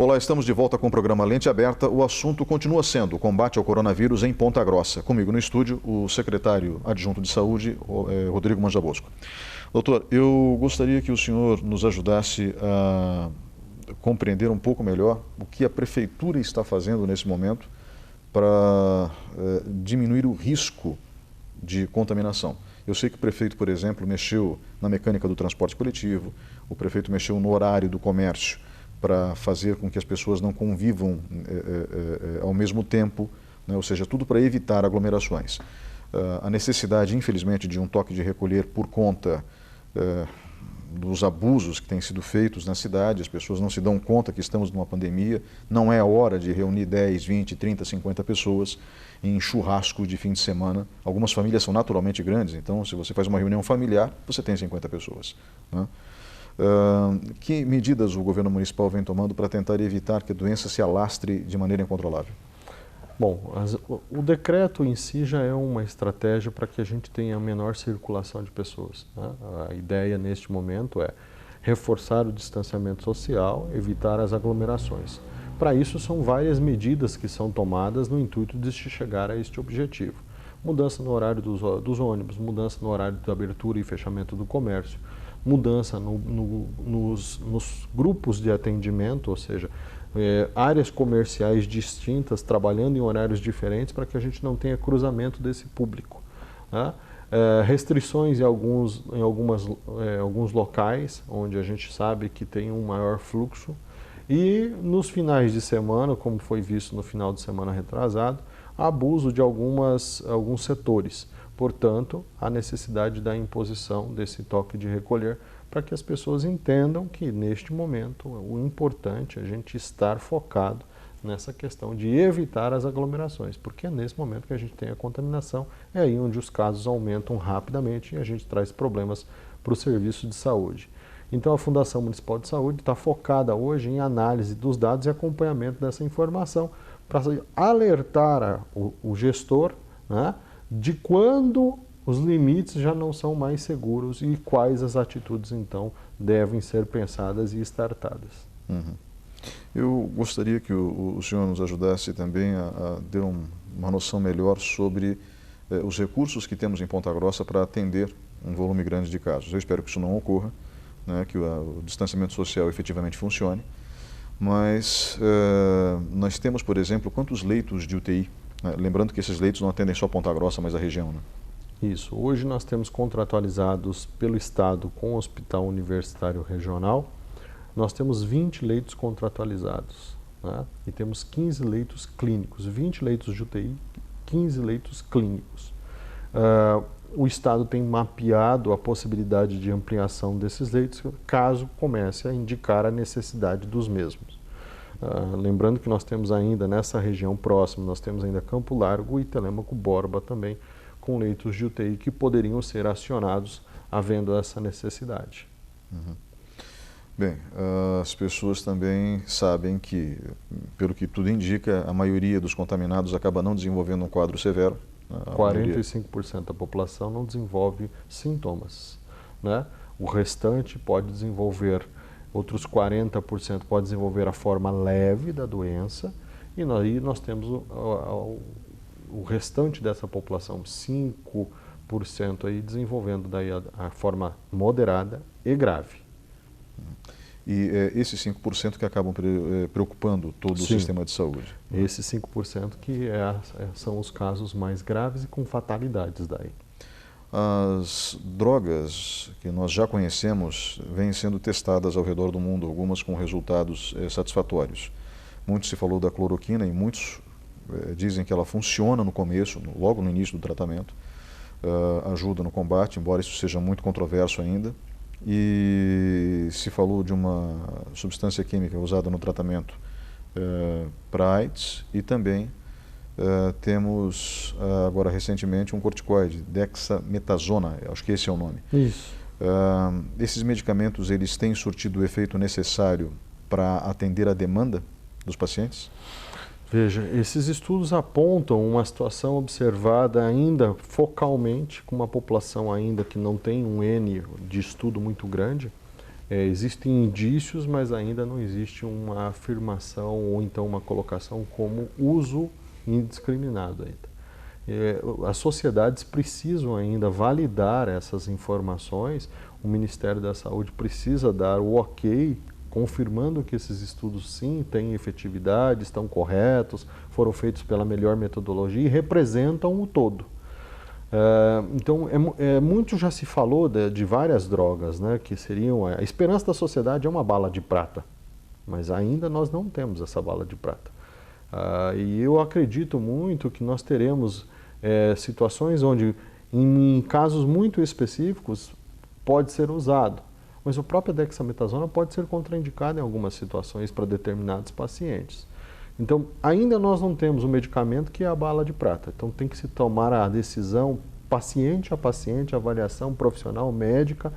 Olá, estamos de volta com o programa Lente Aberta. O assunto continua sendo o combate ao coronavírus em Ponta Grossa. Comigo no estúdio, o secretário adjunto de saúde, Rodrigo Manjabosco. Doutor, eu gostaria que o senhor nos ajudasse a compreender um pouco melhor o que a prefeitura está fazendo nesse momento para diminuir o risco de contaminação. Eu sei que o prefeito, por exemplo, mexeu na mecânica do transporte coletivo, o prefeito mexeu no horário do comércio para fazer com que as pessoas não convivam ao mesmo tempo, né? Ou seja, tudo para evitar aglomerações. A necessidade, infelizmente, de um toque de recolher por conta dos abusos que têm sido feitos na cidade, as pessoas não se dão conta que estamos numa pandemia, não é a hora de reunir 10, 20, 30, 50 pessoas em churrasco de fim de semana. Algumas famílias são naturalmente grandes, então se você faz uma reunião familiar, você tem 50 pessoas, né? Que medidas o governo municipal vem tomando para tentar evitar que a doença se alastre de maneira incontrolável? Bom, o decreto em si já é uma estratégia para que a gente tenha a menor circulação de pessoas, né? A ideia neste momento é reforçar o distanciamento social, evitar as aglomerações. Para isso são várias medidas que são tomadas no intuito de se chegar a este objetivo. Mudança no horário dos ônibus, mudança no horário de abertura e fechamento do comércio, mudança nos grupos de atendimento, ou seja, áreas comerciais distintas, trabalhando em horários diferentes para que a gente não tenha cruzamento desse público, né? Restrições em alguns locais onde a gente sabe que tem um maior fluxo e nos finais de semana, como foi visto no final de semana retrasado, abuso de alguns setores. Portanto, a necessidade da imposição desse toque de recolher para que as pessoas entendam que, neste momento, o importante é a gente estar focado nessa questão de evitar as aglomerações, porque é nesse momento que a gente tem a contaminação, é aí onde os casos aumentam rapidamente e a gente traz problemas para o serviço de saúde. Então, a Fundação Municipal de Saúde está focada hoje em análise dos dados e acompanhamento dessa informação para alertar o gestor, né, de quando os limites já não são mais seguros e quais as atitudes, então, devem ser pensadas e startadas. Uhum. Eu gostaria que o senhor nos ajudasse também a ter uma noção melhor sobre os recursos que temos em Ponta Grossa para atender um volume grande de casos. Eu espero que isso não ocorra, né, que o distanciamento social efetivamente funcione, mas nós temos, por exemplo, quantos leitos de UTI? Lembrando que esses leitos não atendem só Ponta Grossa, mas a região, né? Isso. Hoje nós temos contratualizados pelo Estado com o Hospital Universitário Regional, nós temos 20 leitos contratualizados, né? E temos 15 leitos clínicos, 20 leitos de UTI, 15 leitos clínicos. O Estado tem mapeado a possibilidade de ampliação desses leitos, caso comece a indicar a necessidade dos mesmos. Lembrando que nós temos ainda nessa região próxima, nós temos ainda Campo Largo e Telêmaco Borba também, com leitos de UTI que poderiam ser acionados havendo essa necessidade. Uhum. Bem, as pessoas também sabem que, pelo que tudo indica, a maioria dos contaminados acaba não desenvolvendo um quadro severo. 45% da população não desenvolve sintomas, né? O restante pode desenvolver, outros 40% pode desenvolver a forma leve da doença e aí nós temos o restante dessa população, 5% aí desenvolvendo daí a forma moderada e grave. E esses 5% que acabam preocupando todo o sistema de saúde. Esses 5% que são os casos mais graves e com fatalidades daí. As drogas que nós já conhecemos vêm sendo testadas ao redor do mundo, algumas com resultados satisfatórios. Muito se falou da cloroquina e muitos dizem que ela funciona no começo, logo no início do tratamento, ajuda no combate, embora isso seja muito controverso ainda. E se falou de uma substância química usada no tratamento para AIDS e também temos agora recentemente um corticoide, dexametasona, acho que esse é o nome. Isso. Esses medicamentos, eles têm surtido o efeito necessário para atender a demanda dos pacientes? Veja, esses estudos apontam uma situação observada ainda focalmente, com uma população ainda que não tem um N de estudo muito grande, Existem indícios, mas ainda não existe uma afirmação ou então uma colocação como uso indiscriminado ainda. As sociedades precisam ainda validar essas informações, o Ministério da Saúde precisa dar o ok, confirmando que esses estudos sim têm efetividade, estão corretos, foram feitos pela melhor metodologia e representam o todo. Então, muito já se falou de várias drogas, né, que seriam... A esperança da sociedade é uma bala de prata, mas ainda nós não temos essa bala de prata. E eu acredito muito que nós teremos situações onde, em casos muito específicos, pode ser usado, mas o próprio dexametasona pode ser contraindicado em algumas situações para determinados pacientes. Então, ainda nós não temos um medicamento que é a bala de prata. Então, tem que se tomar a decisão paciente a paciente, avaliação profissional, médica,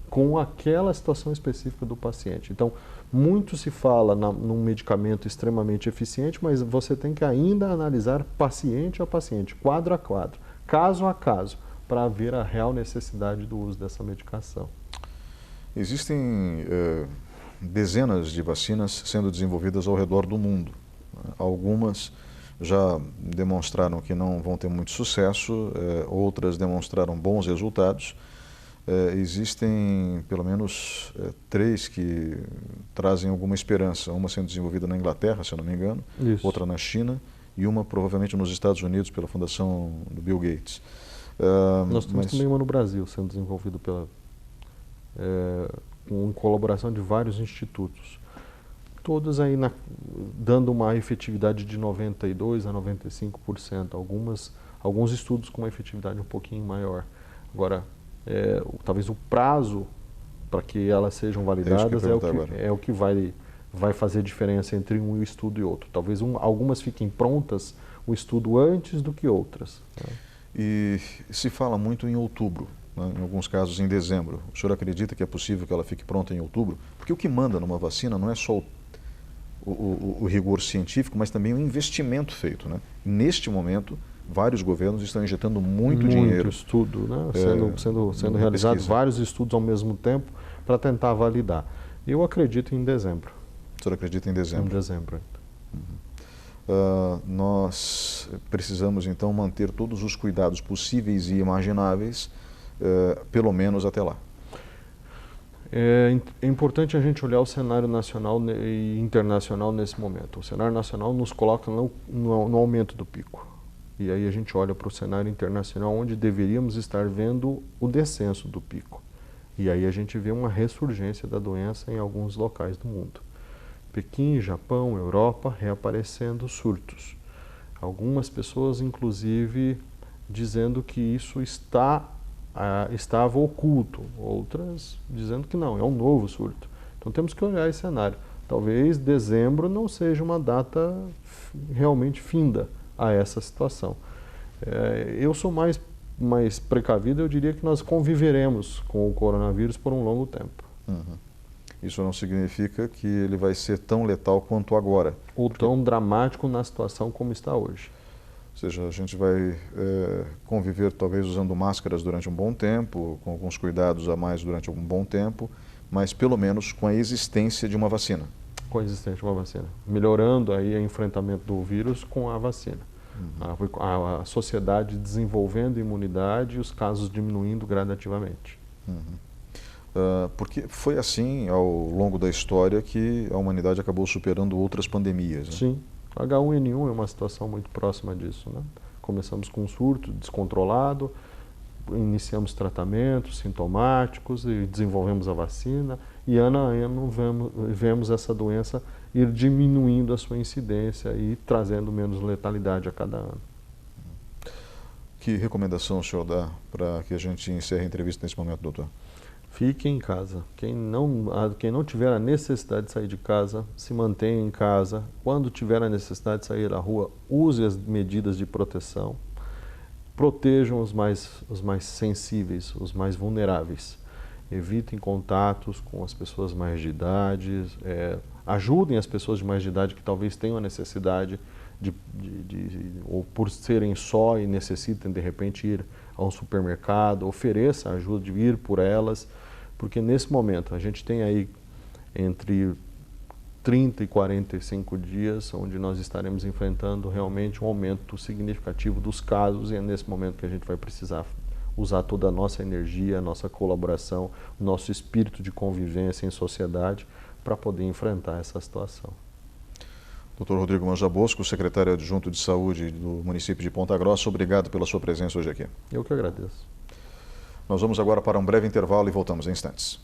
com aquela situação específica do paciente. Então, muito se fala num medicamento extremamente eficiente, mas você tem que ainda analisar paciente a paciente, quadro a quadro, caso a caso, para ver a real necessidade do uso dessa medicação. Existem dezenas de vacinas sendo desenvolvidas ao redor do mundo. Algumas já demonstraram que não vão ter muito sucesso, outras demonstraram bons resultados. Existem pelo menos 3 que trazem alguma esperança. Uma sendo desenvolvida na Inglaterra, se eu não me engano, Isso. Outra na China e uma provavelmente nos Estados Unidos pela fundação do Bill Gates. Nós temos também uma no Brasil sendo desenvolvido com colaboração de vários institutos. Todas aí dando uma efetividade de 92% a 95%, alguns estudos com uma efetividade um pouquinho maior. Agora, talvez o prazo para que elas sejam validadas é o que vai fazer diferença entre um estudo e outro. Talvez algumas fiquem prontas o estudo antes do que outras. Né? E se fala muito em outubro, né? Em alguns casos em dezembro. O senhor acredita que é possível que ela fique pronta em outubro? Porque o que manda numa vacina não é só o rigor científico, mas também o investimento feito, né? Neste momento, vários governos estão injetando muito dinheiro. Estudo, né? Sendo realizados vários estudos ao mesmo tempo para tentar validar. Eu acredito em dezembro. O senhor acredita em dezembro? Em dezembro. Nós precisamos, então, manter todos os cuidados possíveis e imagináveis, pelo menos até lá. É importante a gente olhar o cenário nacional e internacional nesse momento. O cenário nacional nos coloca no aumento do pico. E aí a gente olha para o cenário internacional, onde deveríamos estar vendo o descenso do pico. E aí a gente vê uma ressurgência da doença em alguns locais do mundo. Pequim, Japão, Europa, reaparecendo surtos. Algumas pessoas, inclusive, dizendo que isso estava oculto, outras dizendo que não, é um novo surto. Então temos que olhar esse cenário. Talvez dezembro não seja uma data realmente finda a essa situação. Eu sou mais precavido, eu diria que nós conviveremos com o coronavírus por um longo tempo. Uhum. Isso não significa que ele vai ser tão letal quanto agora. Ou tão dramático na situação como está hoje. Ou seja, a gente vai conviver talvez usando máscaras durante um bom tempo, com alguns cuidados a mais durante um bom tempo, mas pelo menos com a existência de uma vacina. Com a existência de uma vacina. Melhorando aí o enfrentamento do vírus com a vacina. Uhum. A sociedade desenvolvendo imunidade e os casos diminuindo gradativamente. Uhum. Porque foi assim ao longo da história que a humanidade acabou superando outras pandemias. Né? Sim. H1N1 é uma situação muito próxima disso, né? Começamos com um surto descontrolado, iniciamos tratamentos sintomáticos e desenvolvemos a vacina e ano a ano vemos essa doença ir diminuindo a sua incidência e trazendo menos letalidade a cada ano. Que recomendação o senhor dá para que a gente encerre a entrevista nesse momento, doutor? Fique em casa. Quem não tiver a necessidade de sair de casa, se mantenha em casa. Quando tiver a necessidade de sair à rua, use as medidas de proteção. Protejam os mais sensíveis, os mais vulneráveis. Evitem contatos com as pessoas mais de idade. Ajudem as pessoas de mais de idade que talvez tenham a necessidade ou por serem só e necessitem de repente ir a um supermercado. Ofereça a ajuda de ir por elas. porque nesse momento a gente tem aí entre 30 e 45 dias, onde nós estaremos enfrentando realmente um aumento significativo dos casos, e é nesse momento que a gente vai precisar usar toda a nossa energia, a nossa colaboração, o nosso espírito de convivência em sociedade para poder enfrentar essa situação. Dr. Rodrigo Manjabosco, secretário adjunto de saúde do município de Ponta Grossa, obrigado pela sua presença hoje aqui. Eu que agradeço. Nós vamos agora para um breve intervalo e voltamos em instantes.